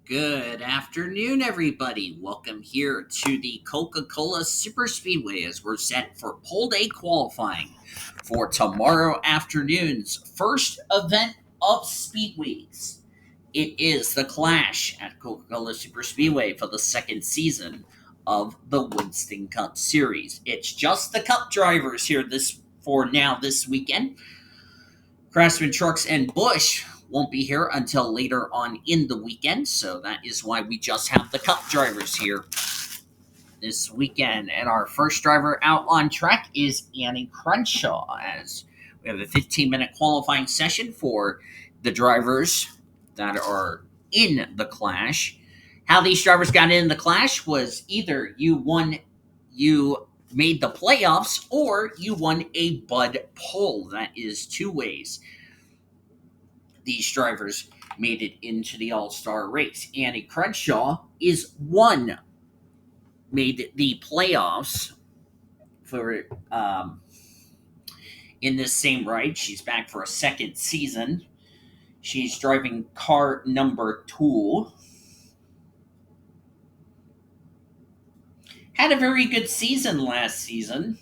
Good afternoon, everybody. Welcome here to the Coca-Cola Super Speedway as we're set for pole day qualifying for tomorrow afternoon's first event of Speed Weeks. It is the Clash at Coca-Cola Super Speedway for the second season of the Winston Cup Series. It's just the Cup drivers here this weekend. Craftsman Trucks and Busch won't be here until later on in the weekend, so that is why we just have the Cup drivers here this weekend. And our first driver out on track is Annie Crenshaw, as we have a 15-minute qualifying session for the drivers that are in the Clash. How these drivers got in the Clash was either you made the playoffs, or you won a Bud pole. That is two ways these drivers made it into the All-Star race. Annie Crenshaw made the playoffs for in this same ride. She's back for a second season. She's driving car number 2. Had a very good season last season.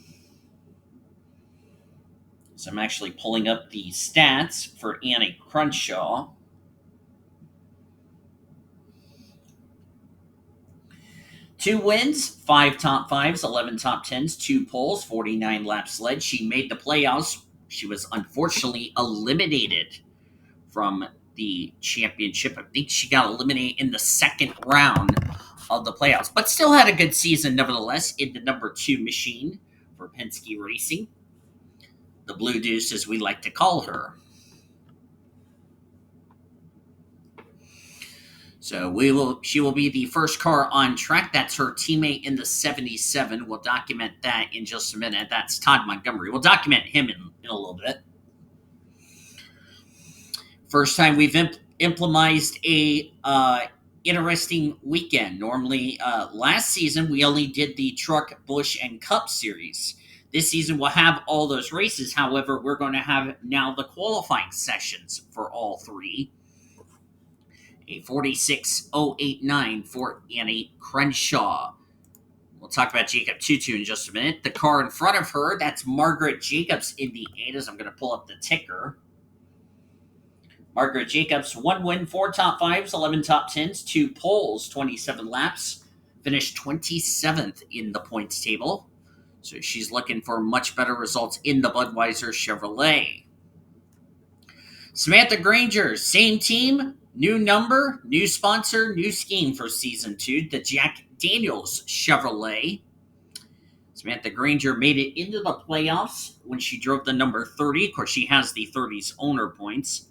So I'm actually pulling up the stats for Annie Crenshaw. Two wins, 5 top 5s, 11 top 10s, 2 poles, 49 laps led. She made the playoffs. She was unfortunately eliminated from the championship. I think she got eliminated in the second round of the playoffs, but still had a good season nevertheless in the number 2 machine for Penske Racing. The Blue Deuce, as we like to call her. So she will be the first car on track. That's her teammate in the 77. We'll document that in just a minute. That's Todd Montgomery. We'll document him in a little bit. First time we've implemented a interesting weekend. Normally, last season we only did the Truck, Busch, and Cup series. This season we'll have all those races. However, we're going to have now the qualifying sessions for all 3. A 46.089 for Annie Crenshaw. We'll talk about Jacob Tutu in just a minute. The car in front of her, that's Margaret Jacobs in the 8, as I'm going to pull up the ticker. Margaret Jacobs, 1 win, 4 top 5s, 11 top 10s, 2 poles, 27 laps. Finished 27th in the points table. So she's looking for much better results in the Budweiser Chevrolet. Samantha Granger, same team, new number, new sponsor, new scheme for Season 2, the Jack Daniels Chevrolet. Samantha Granger made it into the playoffs when she drove the number 30. Of course, she has the 30's owner points.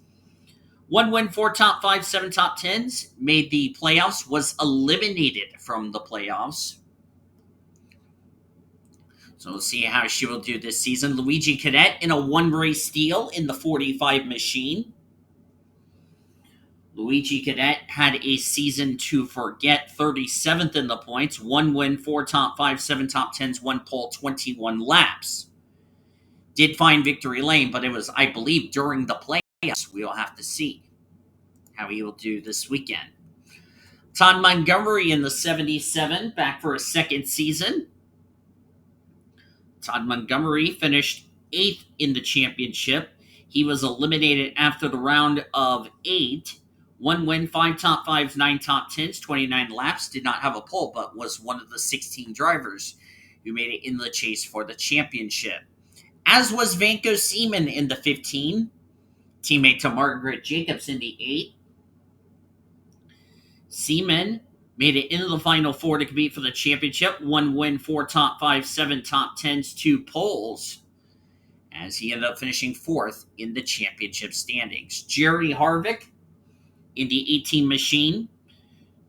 1 win, 4 top 5, 7 top 10s. Made the playoffs, was eliminated from the playoffs. So we'll see how she will do this season. Luigi Cadet in a 1-race deal in the 45 machine. Luigi Cadet had a season to forget, 37th in the points, 1 win, 4 top 5, 7 top 10s, 1 pole, 21 laps. Did find victory lane, but it was, I believe, during the playoffs. We'll have to see how he will do this weekend. Todd Montgomery in the 77, back for a second season. Todd Montgomery finished 8th in the championship. He was eliminated after the round of 8. 1 win, 5 top 5s, 9 top 10s, 29 laps. Did not have a pole, but was one of the 16 drivers who made it in the chase for the championship. As was Vanko Seaman in the 15. Teammate to Margaret Jacobs in the 8. Seaman made it into the Final 4 to compete for the championship. 1 win, 4 top 5, 7 top 10s, 2 poles, as he ended up finishing 4th in the championship standings. Jerry Harvick in the 18 machine.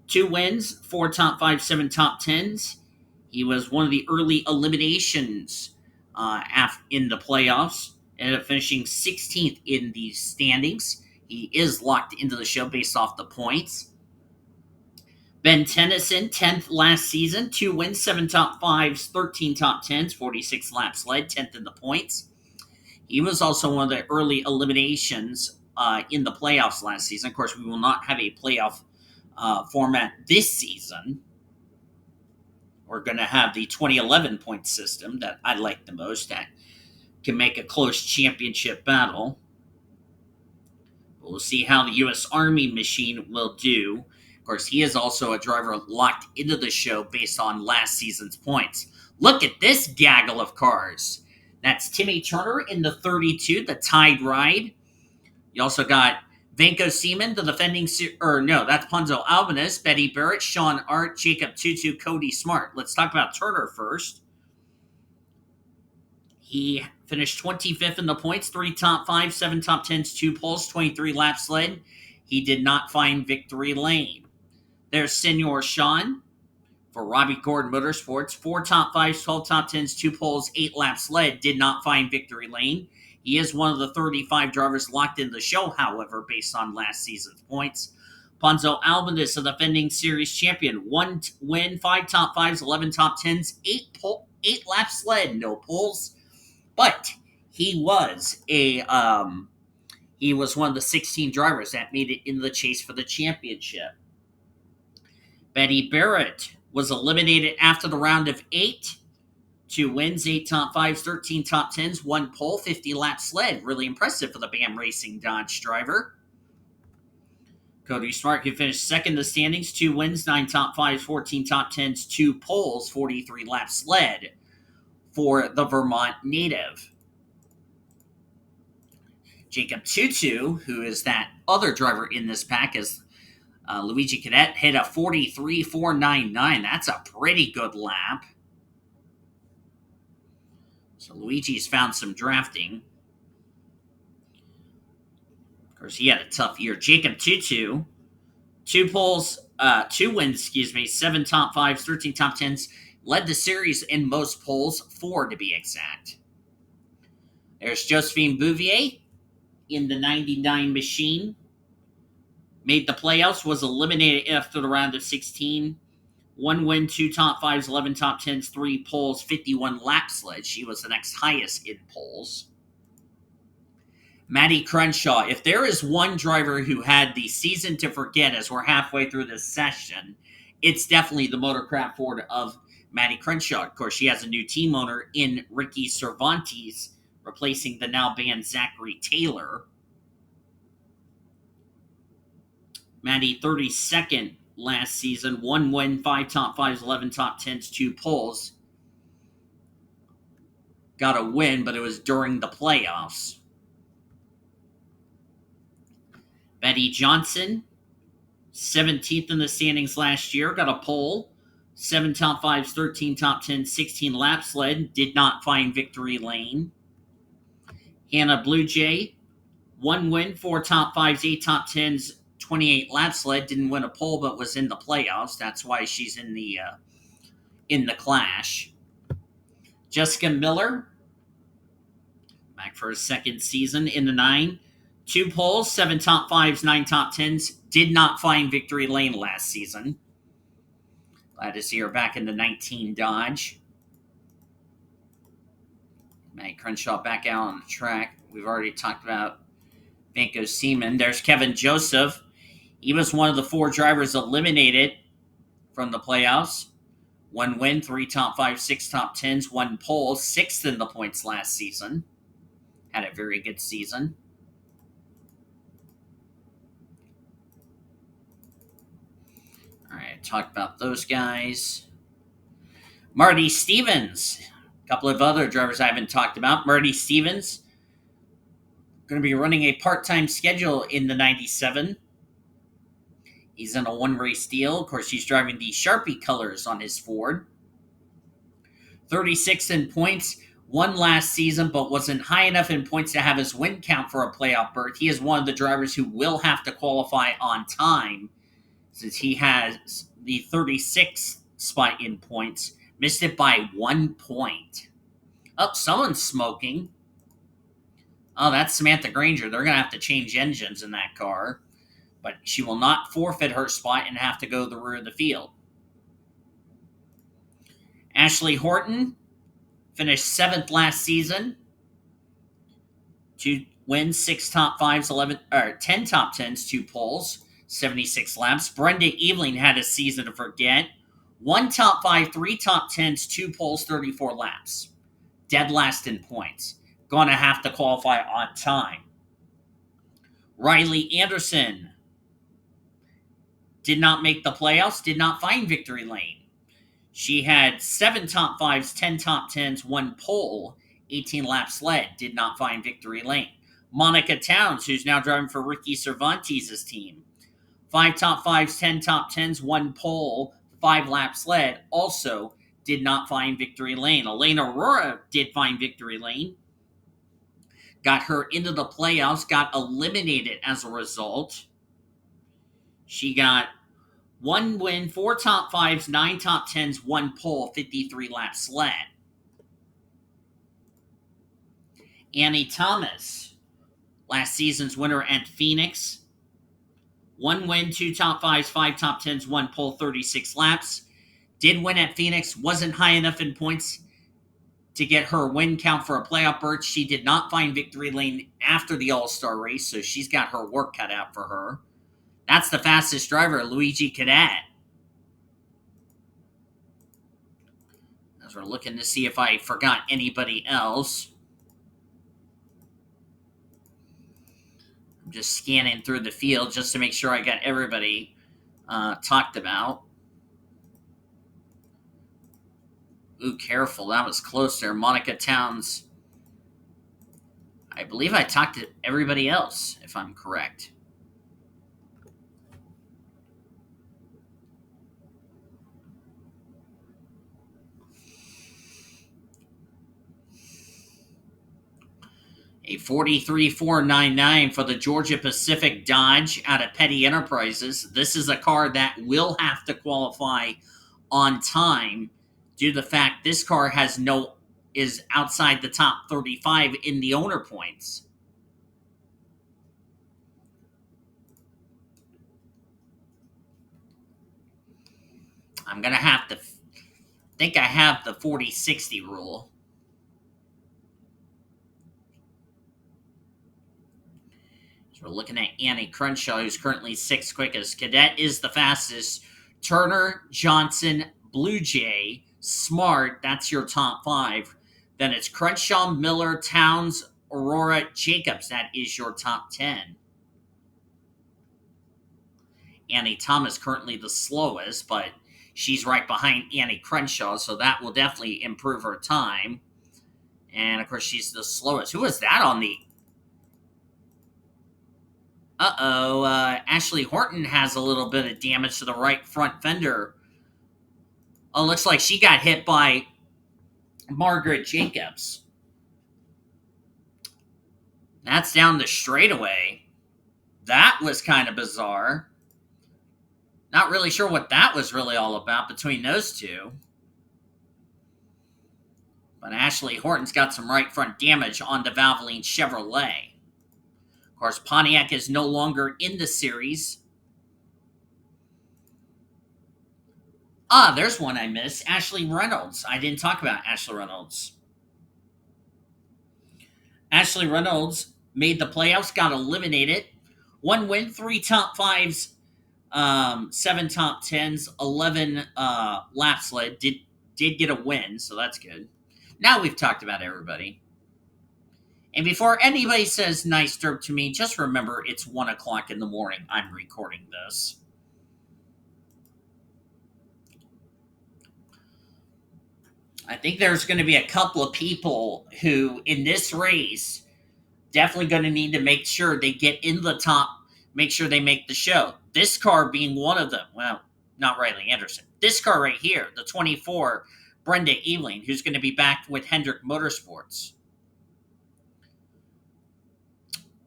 2 wins, 4 top 5, 7 top 10s. He was one of the early eliminations in the playoffs. Ended up finishing 16th in the standings. He is locked into the show based off the points. Ben Tennyson, 10th last season, 2 wins, 7 top 5s, 13 top 10s, 46 laps led, 10th in the points. He was also one of the early eliminations in the playoffs last season. Of course, we will not have a playoff format this season. We're going to have the 2011 point system that I like the most, that can make a close championship battle. We'll see how the U.S. Army machine will do. Of course, he is also a driver locked into the show based on last season's points. Look at this gaggle of cars. That's Timmy Turner in the 32, the Tide Ride. You also got Vanko Seaman, the defending, that's Ponzo Albanese, Betty Barrett, Sean Art, Jacob Tutu, Cody Smart. Let's talk about Turner first. He finished 25th in the points, 3 top 5, 7 top 10s, 2 poles, 23 laps led. He did not find victory lane. There's Senor Sean for Robbie Gordon Motorsports, 4 top 5s, 12 top 10s, 2 poles, 8 laps led. Did not find victory lane. He is one of the 35 drivers locked in the show, however, based on last season's points. Ponzo Albanese, the defending series champion, 1 win, 5 top 5s, 11 top 10s, 8 laps led, no poles. But he was one of the 16 drivers that made it in the chase for the championship. Betty Barrett was eliminated after the round of 8. 2 wins, 8 top 5s, 13 top 10s, 1 pole, 50 laps led. Really impressive for the BAM Racing Dodge driver. Cody Smart, who finished second in the standings, 2 wins, 9 top 5s, 14 top 10s, 2 poles, 43 laps led for the Vermont native. Jacob Tutu, who is that other driver in this pack, is Luigi Cadet, hit a 43.499. That's a pretty good lap. So Luigi's found some drafting. Of course, he had a tough year. Jacob Tutu, 2 wins, 7 top 5s, 13 top 10s, led the series in most poles, 4 to be exact. There's Josephine Bouvier in the 99 machine. Made the playoffs, was eliminated after the round of 16. 1 win, 2 top 5s, 11 top 10s, 3 poles, 51 laps led. She was the next highest in poles. Maddie Crenshaw. If there is one driver who had the season to forget as we're halfway through this session, it's definitely the Motorcraft Ford of Maddie Crenshaw. Of course, she has a new team owner in Ricky Cervantes, replacing the now banned Zachary Taylor. Maddie, 32nd last season, 1 win, 5 top 5s, 11 top 10s, 2 poles. Got a win, but it was during the playoffs. Betty Johnson, 17th in the standings last year, got a pole. 7 top 5s, 13 top 10s, 16 laps led. Did not find victory lane. Hannah Blue Jay, 1 win, 4 top 5s, 8 top 10s, 28 laps led. Didn't win a pole, but was in the playoffs. That's why she's in the clash. Jessica Miller, back for his second season in the 9. 2 poles, 7 top 5s, 9 top 10s. Did not find victory lane last season. Glad to see her back in the 19 Dodge. Matt Crenshaw back out on the track. We've already talked about Vanko Seaman. There's Kevin Joseph. He was one of the 4 drivers eliminated from the playoffs. 1 win, 3 top 5, 6 top 10s, 1 pole, 6th in the points last season. Had a very good season. All right, talked about those guys. Marty Stevens. A couple of other drivers I haven't talked about. Marty Stevens, going to be running a part-time schedule in the 97. He's in a 1-race deal. Of course, he's driving the Sharpie colors on his Ford. 36th in points. Won last season, but wasn't high enough in points to have his win count for a playoff berth. He is one of the drivers who will have to qualify on time, since he has the 36th spot in points. Missed it by 1 point. Oh, someone's smoking. Oh, that's Samantha Granger. They're going to have to change engines in that car. But she will not forfeit her spot and have to go to the rear of the field. Ashley Horton finished 7th last season. 2 wins, 6 top 5s, 10 top 10s, 2 poles. 76 laps. Brenda Eveling had a season to forget. 1 top 5, 3 top 10s, 2 poles, 34 laps. Dead last in points. Going to have to qualify on time. Riley Anderson did not make the playoffs, did not find victory lane. She had 7 top 5s, 10 top 10s, 1 pole, 18 laps led, did not find victory lane. Monica Towns, who's now driving for Ricky Cervantes' team. 5 top 5s, 10 top 10s, 1 pole, 5 laps led, also did not find victory lane. Elena Aurora did find victory lane. Got her into the playoffs, got eliminated as a result. She got 1 win, 4 top 5s, 9 top 10s, 1 pole, 53 laps led. Annie Thomas, last season's winner at Phoenix. 1 win, 2 top 5s, 5 top 10s, 1 pole, 36 laps. Did win at Phoenix, wasn't high enough in points to get her win count for a playoff berth. She did not find victory lane after the All-Star race, so she's got her work cut out for her. That's the fastest driver, Luigi Cadet. As we're looking to see if I forgot anybody else. I'm just scanning through the field just to make sure I got everybody talked about. Ooh, careful. That was close there. Monica Towns. I believe I talked to everybody else, if I'm correct. A 43499 for the Georgia Pacific Dodge out of Petty Enterprises. This is a car that will have to qualify on time due to the fact this car is outside the top 35 in the owner points. I'm going to have to think I have the 40-60 rule. So we're looking at Annie Crenshaw, who's currently 6th quickest. Cadet is the fastest. Turner, Johnson, Blue Jay, Smart, that's your top 5. Then it's Crenshaw, Miller, Towns, Aurora, Jacobs. That is your top 10. Annie Thomas currently the slowest, but she's right behind Annie Crenshaw, so that will definitely improve her time. And, of course, she's the slowest. Who was that on the... Ashley Horton has a little bit of damage to the right front fender. Oh, looks like she got hit by Margaret Jacobs. That's down the straightaway. That was kind of bizarre. Not really sure what that was really all about between those two. But Ashley Horton's got some right front damage on the Valvoline Chevrolet. Of course, Pontiac is no longer in the series. There's one I missed. Ashley Reynolds. I didn't talk about Ashley Reynolds. Ashley Reynolds made the playoffs, got eliminated. 1 win, 3 top 5s, 7 top 10s, 11 laps led. Did get a win, so that's good. Now we've talked about everybody. And before anybody says nice dirt to me, just remember it's 1 o'clock in the morning. I'm recording this. I think there's going to be a couple of people who, in this race, definitely going to need to make sure they get in the top, make sure they make the show. This car being one of them. Well, not Riley Anderson. This car right here, the 24, Brenda Eveling, who's going to be back with Hendrick Motorsports.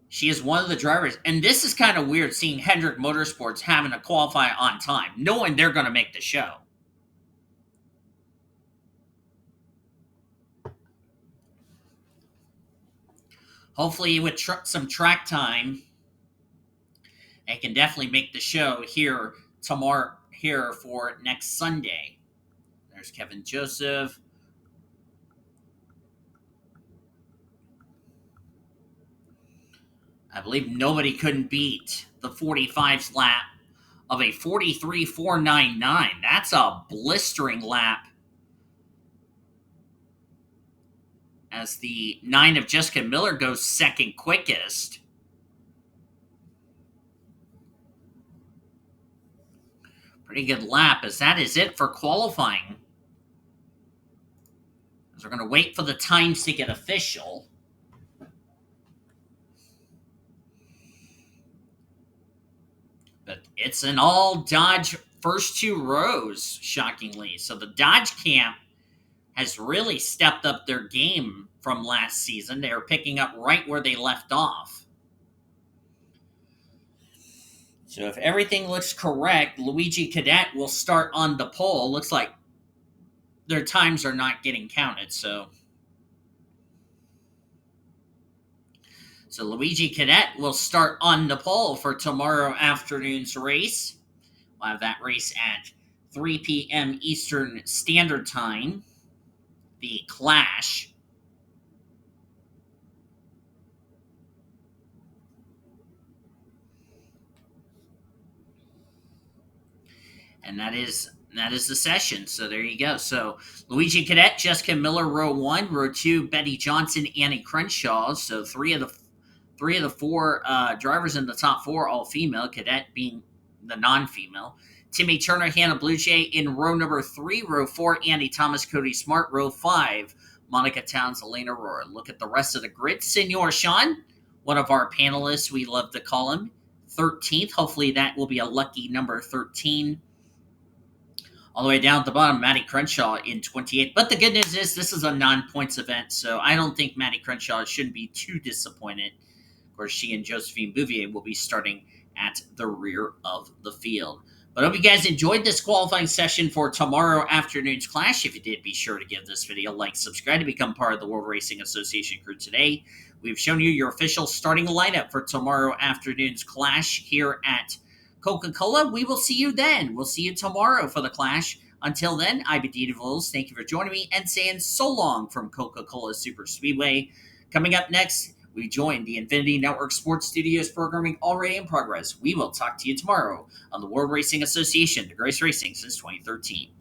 She is one of the drivers. And this is kind of weird seeing Hendrick Motorsports having to qualify on time, knowing they're going to make the show. Hopefully with some track time, they can definitely make the show here tomorrow, here for next Sunday. There's Kevin Joseph. I believe nobody couldn't beat the 45's lap of a 43.499. That's a blistering lap as the 9 of Jessica Miller goes second quickest. Pretty good lap, as that is it for qualifying. As we're going to wait for the times to get official. But it's an all Dodge first two rows, shockingly. So the Dodge camp has really stepped up their game from last season. They're picking up right where they left off. So if everything looks correct, Luigi Cadet will start on the pole. Looks like their times are not getting counted, so Luigi Cadet will start on the pole for tomorrow afternoon's race. We'll have that race at 3 p.m. Eastern Standard Time. The Clash. And that is the session. So there you go. So Luigi Cadet, Jessica Miller, row 1, row 2, Betty Johnson, Annie Crenshaw. So three of the four drivers in the top four, all female. Cadet being the non-female. Timmy Turner, Hannah Blue Jay in row number 3, row 4, Andy Thomas, Cody Smart, row 5, Monica Towns, Elena Rohr. Look at the rest of the grid. Senor Sean, one of our panelists, we love to call him, 13th. Hopefully that will be a lucky number 13. All the way down at the bottom, Maddie Crenshaw in 28th. But the good news is this is a non-points event, so I don't think Maddie Crenshaw shouldn't be too disappointed. Of course, she and Josephine Bouvier will be starting at the rear of the field. But I hope you guys enjoyed this qualifying session for tomorrow afternoon's Clash. If you did, be sure to give this video a like, subscribe to become part of the World Racing Association crew today. We've shown you your official starting lineup for tomorrow afternoon's Clash here at Coca-Cola. We will see you then. We'll see you tomorrow for the Clash. Until then, I'm Dean DeVos. Thank you for joining me and saying so long from Coca-Cola Super Speedway. Coming up next, we join the Infinity Network Sports Studios programming already in progress. We will talk to you tomorrow on the World Racing Association, the greatest racing since 2013.